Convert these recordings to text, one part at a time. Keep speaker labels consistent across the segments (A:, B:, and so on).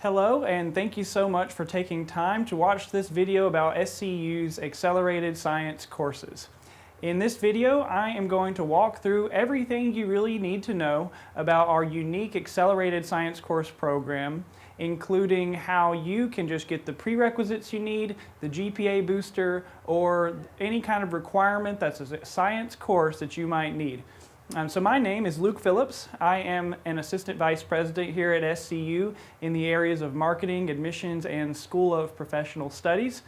A: Hello, and thank you so much for taking time to watch this video about SCU's Accelerated Science courses. In this video, I am going to walk through everything you really need to know about our unique Accelerated Science course program, including how you can just get the prerequisites you need, the GPA booster, or any kind of requirement that's a science course that you might need. So my name is Luke Phillips. I am an Assistant Vice President here at SCU in the areas of Marketing, Admissions, and School of Professional Studies.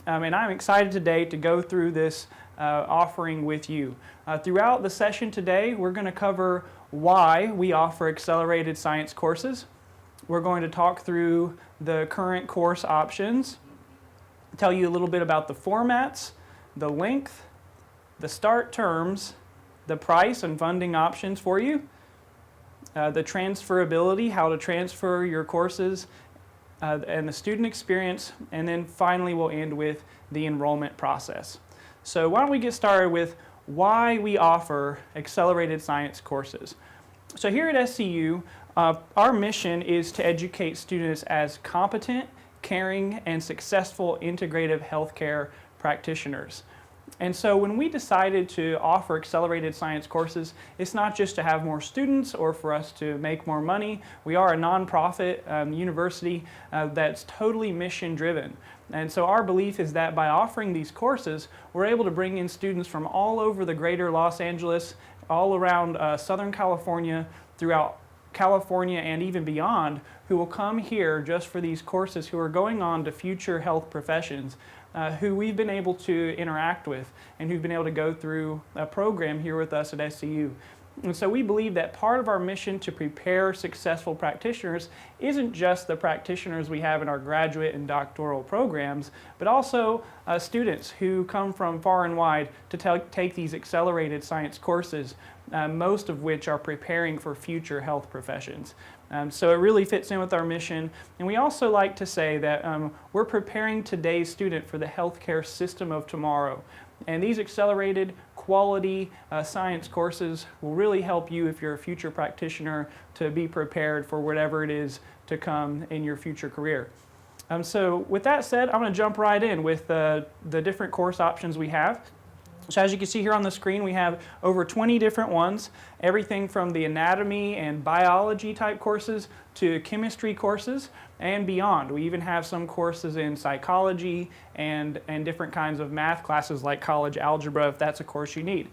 A: And I'm excited today to go through this offering with you. Throughout the session today, we're going to cover why we offer accelerated science courses. We're going to talk through the current course options, tell you a little bit about the formats, the length, the start terms, the price and funding options for you, the transferability, how to transfer your courses, and the student experience, and then finally we'll end with the enrollment process. So why don't we get started with why we offer accelerated science courses. So here at SCU, our mission is to educate students as competent, caring, and successful integrative healthcare practitioners. And so when we decided to offer accelerated science courses, it's not just to have more students or for us to make more money. We are a nonprofit university that's totally mission driven. And so our belief is that by offering these courses, we're able to bring in students from all over the greater Los Angeles, all around Southern California, throughout California and even beyond, who will come here just for these courses, who are going on to future health professions, who we've been able to interact with and who've been able to go through a program here with us at SCU. And so we believe that part of our mission to prepare successful practitioners isn't just the practitioners we have in our graduate and doctoral programs, but also students who come from far and wide to take these accelerated science courses, most of which are preparing for future health professions. So it really fits in with our mission. And we also like to say that we're preparing today's student for the healthcare system of tomorrow. And these accelerated quality science courses will really help you, if you're a future practitioner, to be prepared for whatever it is to come in your future career. So with that said, I'm going to jump right in with the different course options we have. So as you can see here on the screen, we have over 20 different ones, everything from the anatomy and biology type courses to chemistry courses and beyond. We even have some courses in psychology and different kinds of math classes like college algebra, if that's a course you need.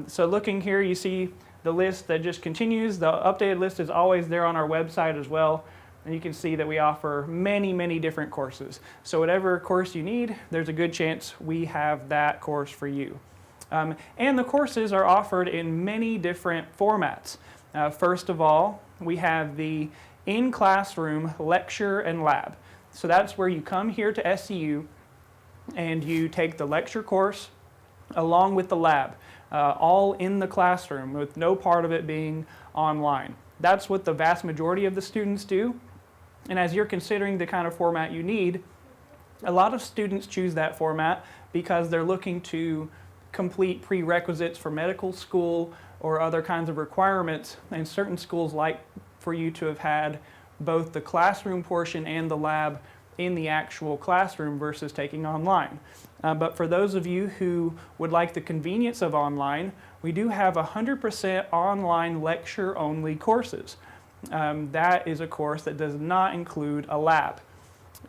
A: So looking here, you see the list that just continues. The updated list is always there on our website as well. And you can see that we offer many, many different courses. So whatever course you need, there's a good chance we have that course for you. And the courses are offered in many different formats. First of all, we have the in-classroom lecture and lab. So that's where you come here to SCU and you take the lecture course along with the lab, all in the classroom with no part of it being online. That's what the vast majority of the students do. And as you're considering the kind of format you need, a lot of students choose that format because they're looking to complete prerequisites for medical school or other kinds of requirements. And certain schools like for you to have had both the classroom portion and the lab in the actual classroom versus taking online. But for those of you who would like the convenience of online, we do have 100% online lecture-only courses. That is a course that does not include a lab.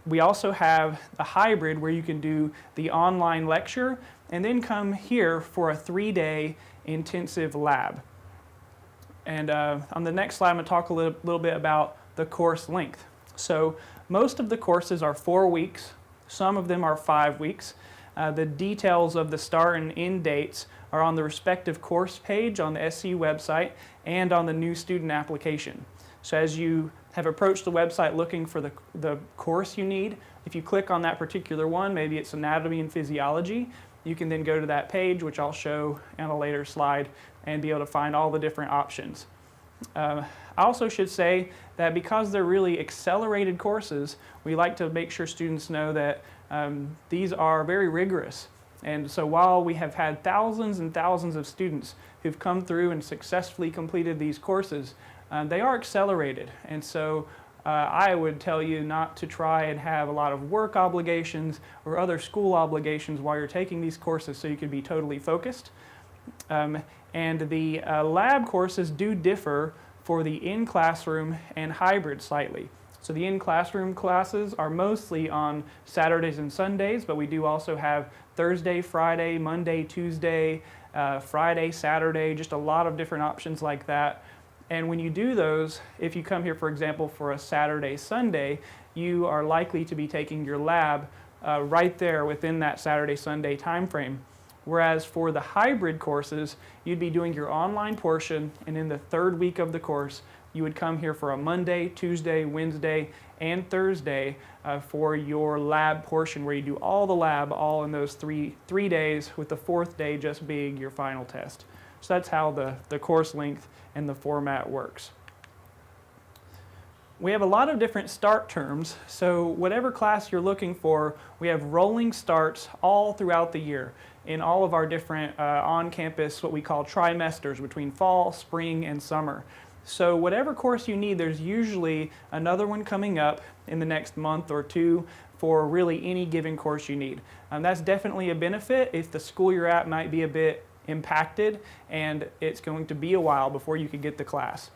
A: We also have a hybrid where you can do the online lecture and then come here for a 3-day intensive lab. And on the next slide, I'm going to talk a little bit about the course length. So most of the courses are 4 weeks. Some of them are 5 weeks. The details of the start and end dates are on the respective course page on the SCU website and on the new student application. So as you have approached the website looking for the course you need, if you click on that particular one, maybe it's anatomy and physiology, you can then go to that page, which I'll show in a later slide, and be able to find all the different options. I also should say that because they're really accelerated courses, we like to make sure students know that these are very rigorous. And so while we have had thousands and thousands of students who've come through and successfully completed these courses, they are accelerated. And so I would tell you not to try and have a lot of work obligations or other school obligations while you're taking these courses so you can be totally focused. And the lab courses do differ for the in-classroom and hybrid slightly. So the in-classroom classes are mostly on Saturdays and Sundays, but we do also have Thursday, Friday, Monday, Tuesday, Friday, Saturday, just a lot of different options like that. And when you do those, if you come here, for example, for a Saturday, Sunday, you are likely to be taking your lab right there within that Saturday, Sunday time frame. Whereas for the hybrid courses, you'd be doing your online portion, and in the third week of the course, you would come here for a Monday, Tuesday, Wednesday, and Thursday for your lab portion, where you do all the lab all in those three days, with the fourth day just being your final test. So that's how the course length and the format works. We have a lot of different start terms, so whatever class you're looking for, we have rolling starts all throughout the year in all of our different on-campus, what we call trimesters, between fall, spring, and summer. So whatever course you need, there's usually another one coming up in the next month or two for really any given course you need. That's definitely a benefit if the school you're at might be a bit impacted and it's going to be a while before you can get the class.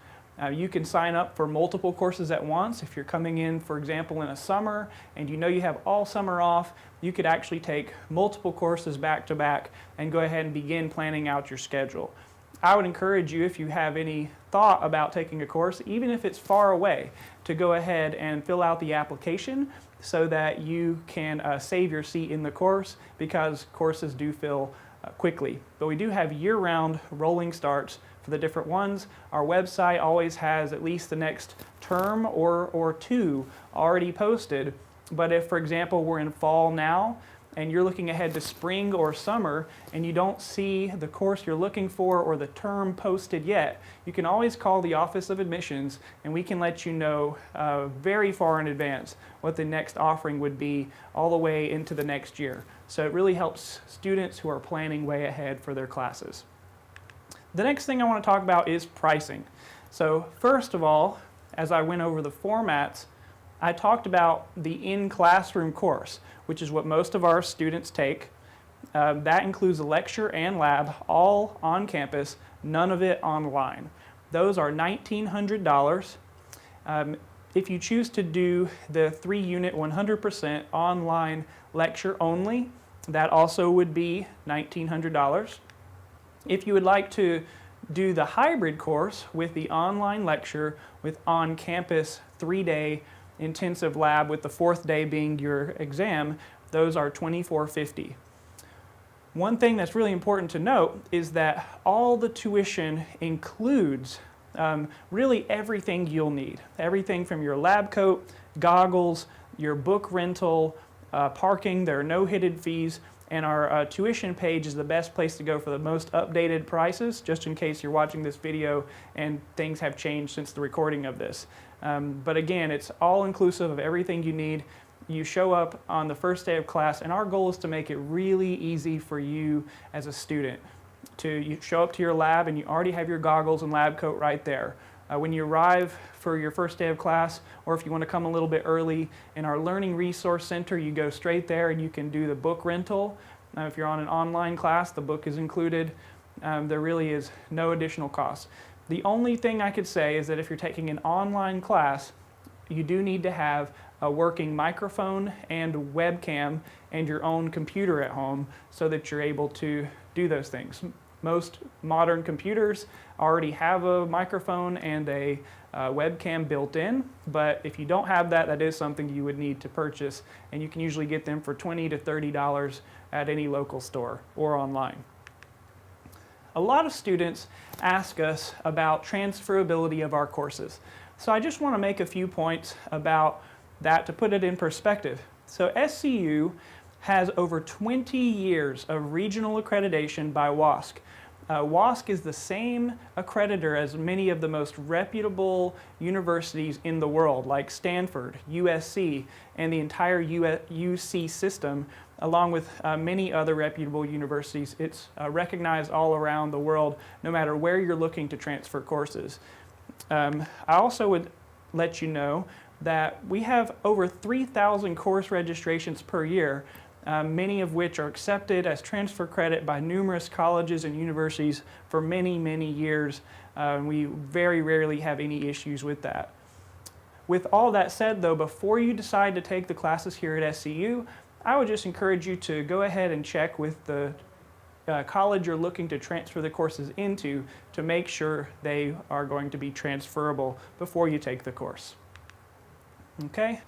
A: You can sign up for multiple courses at once. If you're coming in, for example, in a summer and you know you have all summer off, you could actually take multiple courses back to back and go ahead and begin planning out your schedule. I would encourage you, if you have any thought about taking a course, even if it's far away, to go ahead and fill out the application so that you can save your seat in the course, because courses do fill quickly. But we do have year-round rolling starts for the different ones. Our website always has at least the next term or two already posted. But if, for example, we're in fall now and you're looking ahead to spring or summer and you don't see the course you're looking for or the term posted yet, you can always call the Office of Admissions and we can let you know very far in advance what the next offering would be all the way into the next year. So it really helps students who are planning way ahead for their classes. The next thing I want to talk about is pricing. So first of all, as I went over the formats, I talked about the in-classroom course, which is what most of our students take. That includes a lecture and lab, all on campus, none of it online. Those are $1,900. If you choose to do the 3-unit 100% online lecture only, that also would be $1,900. If you would like to do the hybrid course with the online lecture with on-campus 3-day intensive lab with the fourth day being your exam, those are $2,450. One thing that's really important to note is that all the tuition includes really everything you'll need. Everything from your lab coat, goggles, your book rental, parking. There are no hidden fees. And our tuition page is the best place to go for the most updated prices, just in case you're watching this video and things have changed since the recording of this. But again, it's all inclusive of everything you need. You show up on the first day of class, and our goal is to make it really easy for you as a student. You show up to your lab and you already have your goggles and lab coat right there. When you arrive for your first day of class, or if you want to come a little bit early, in our Learning Resource Center, you go straight there and you can do the book rental. If you're on an online class, the book is included. There really is no additional cost. The only thing I could say is that if you're taking an online class, you do need to have a working microphone and webcam and your own computer at home so that you're able to do those things. Most modern computers already have a microphone and a webcam built in, but if you don't have that, that is something you would need to purchase, and you can usually get them for $20 to $30 at any local store or online. A lot of students ask us about transferability of our courses. So I just want to make a few points about that to put it in perspective. So SCU has over 20 years of regional accreditation by WASC. WASC is the same accreditor as many of the most reputable universities in the world, like Stanford, USC, and the entire UC system, along with many other reputable universities. It's recognized all around the world, no matter where you're looking to transfer courses. I also would let you know that we have over 3,000 course registrations per year, many of which are accepted as transfer credit by numerous colleges and universities for many, many years. We very rarely have any issues with that. With all that said though, before you decide to take the classes here at SCU, I would just encourage you to go ahead and check with the college you're looking to transfer the courses into to make sure they are going to be transferable before you take the course. Okay?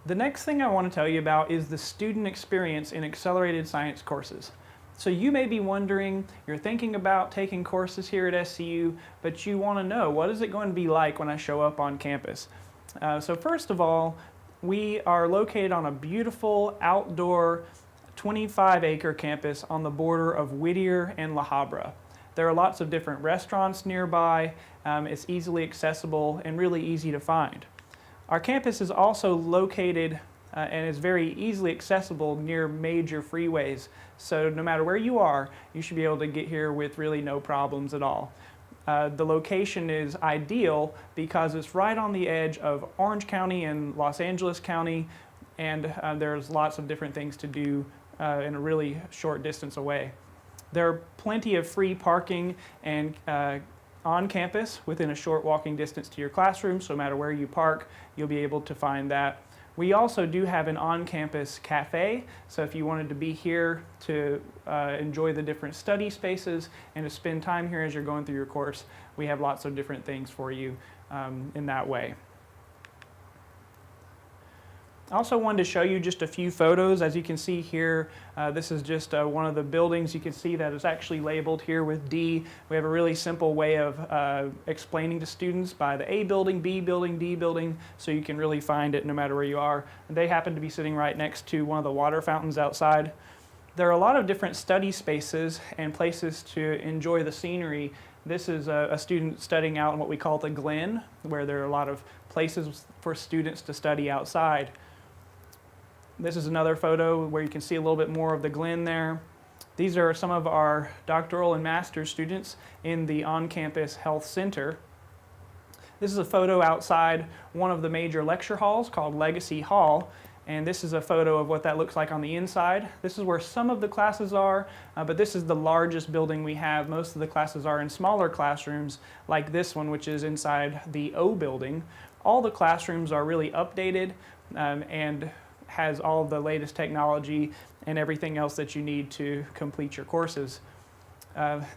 A: The next thing I want to tell you about is the student experience in accelerated science courses. So you may be wondering, you're thinking about taking courses here at SCU, but you want to know, what is it going to be like when I show up on campus? So first of all, we are located on a beautiful outdoor 25-acre campus on the border of Whittier and La Habra. There are lots of different restaurants nearby. It's easily accessible and really easy to find. Our campus is also located and is very easily accessible near major freeways. So no matter where you are, you should be able to get here with really no problems at all. The location is ideal because it's right on the edge of Orange County and Los Angeles County, and there's lots of different things to do in a really short distance away. There are plenty of free parking and on campus within a short walking distance to your classroom, so no matter where you park, you'll be able to find that. We also do have an on-campus cafe, so if you wanted to be here to enjoy the different study spaces and to spend time here as you're going through your course, we have lots of different things for you in that way. I also wanted to show you just a few photos. As you can see here, this is just one of the buildings. You can see that it's actually labeled here with D. We have a really simple way of explaining to students by the A building, B building, D building, so you can really find it no matter where you are. They happen to be sitting right next to one of the water fountains outside. There are a lot of different study spaces and places to enjoy the scenery. This is a student studying out in what we call the Glen, where there are a lot of places for students to study outside. This is another photo where you can see a little bit more of the Glen there. These are some of our doctoral and master's students in the on-campus health center. This is a photo outside one of the major lecture halls called Legacy Hall, and this is a photo of what that looks like on the inside. This is where some of the classes are, but this is the largest building we have. Most of the classes are in smaller classrooms like this one, which is inside the O building. All the classrooms are really updated and has all the latest technology and everything else that you need to complete your courses.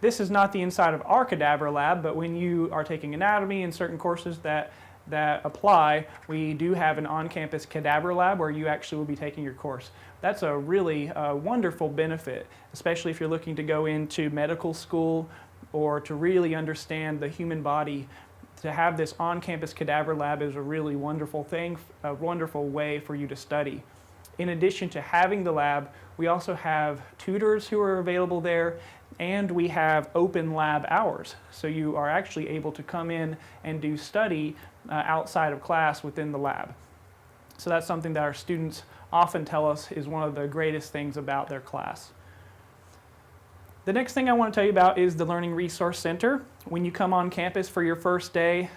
A: This is not the inside of our cadaver lab, but when you are taking anatomy and certain courses that apply, we do have an on-campus cadaver lab where you actually will be taking your course. That's a really wonderful benefit, especially if you're looking to go into medical school or to really understand the human body. To have this on-campus cadaver lab is a really wonderful thing, a wonderful way for you to study. In addition to having the lab, we also have tutors who are available there, and we have open lab hours. So you are actually able to come in and do study outside of class within the lab. So that's something that our students often tell us is one of the greatest things about their class. The next thing I want to tell you about is the Learning Resource Center. When you come on campus for your first day,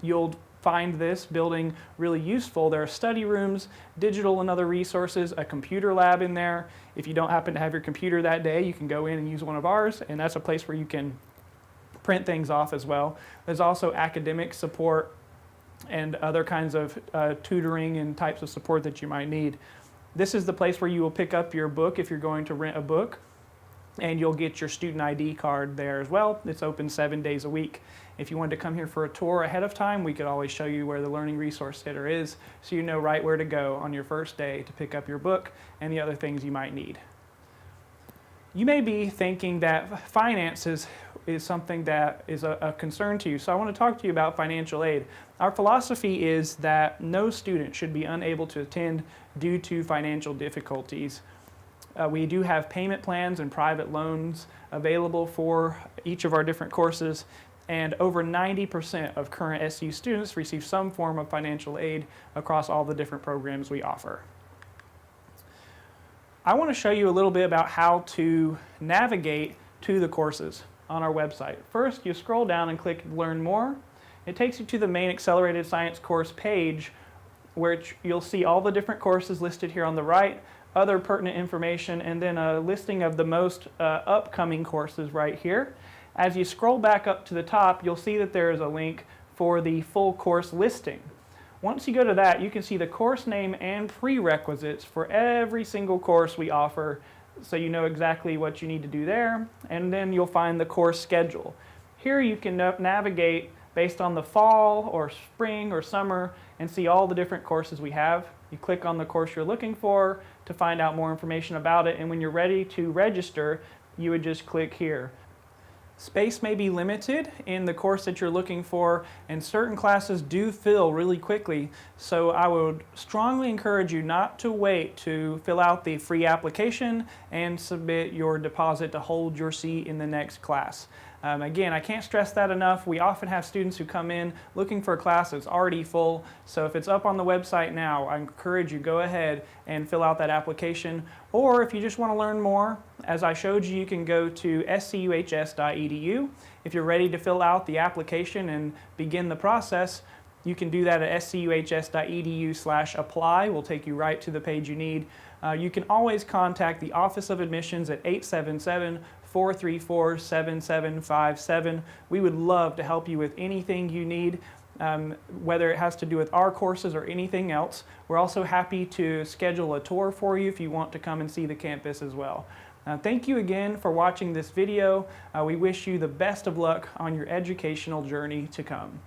A: you'll find this building really useful. There are study rooms, digital and other resources, a computer lab in there. If you don't happen to have your computer that day, you can go in and use one of ours, and that's a place where you can print things off as well. There's also academic support and other kinds of tutoring and types of support that you might need. This is the place where you will pick up your book if you're going to rent a book, and you'll get your student ID card there as well. It's open 7 days a week. If you wanted to come here for a tour ahead of time, we could always show you where the Learning Resource Center is, so you know right where to go on your first day to pick up your book and the other things you might need. You may be thinking that finances is something that is a concern to you, so I want to talk to you about financial aid. Our philosophy is that no student should be unable to attend due to financial difficulties. We do have payment plans and private loans available for each of our different courses, and over 90% of current SCU students receive some form of financial aid across all the different programs we offer. I want to show you a little bit about how to navigate to the courses on our website. First, you scroll down and click Learn More. It takes you to the main Accelerated Science course page which you'll see all the different courses listed here on the right, other pertinent information, and then a listing of the most upcoming courses right here. As you scroll back up to the top, you'll see that there is a link for the full course listing. Once you go to that, you can see the course name and prerequisites for every single course we offer, so you know exactly what you need to do there, and then you'll find the course schedule. Here you can navigate based on the fall or spring or summer and see all the different courses we have. You click on the course you're looking for to find out more information about it, and when you're ready to register, you would just click here. Space may be limited in the course that you're looking for, and certain classes do fill really quickly, so I would strongly encourage you not to wait to fill out the free application and submit your deposit to hold your seat in the next class. Again, I can't stress that enough. We often have students who come in looking for a class that's already full, so if it's up on the website now, I encourage you go ahead and fill out that application. Or if you just want to learn more, as I showed you, you can go to scuhs.edu. If you're ready to fill out the application and begin the process, you can do that at scuhs.edu/apply. We'll take you right to the page you need. You can always contact the Office of Admissions at 877-434-7757. We would love to help you with anything you need, whether it has to do with our courses or anything else. We're also happy to schedule a tour for you if you want to come and see the campus as well. Thank you again for watching this video. We wish you the best of luck on your educational journey to come.